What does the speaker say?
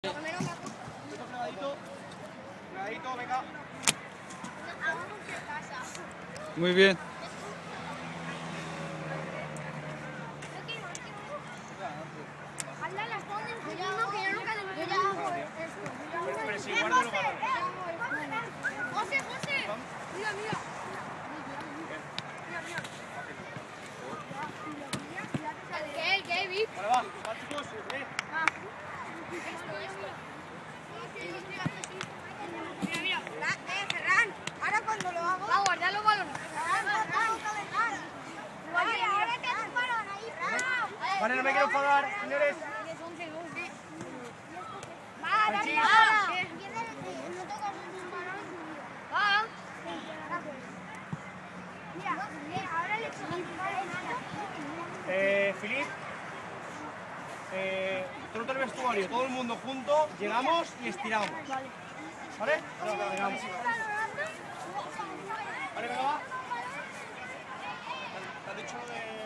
Pegadito, venga. Muy bien. Pero si guardo los balones. José, mira, mira. ¿Qué, Vic? Vale, va, chicos, Mira. Ferran, ahora cuando lo hago... Va a guardar los balones. Ahora te un balón ahí. Vale, no me quiero enfadar, señores. Va, Panchis. Filip, trote el vestuario, todo el mundo junto, llegamos y estiramos. ¿Vale? Vale, vamos. Vale, venga, va. ¿Te has dicho lo de...?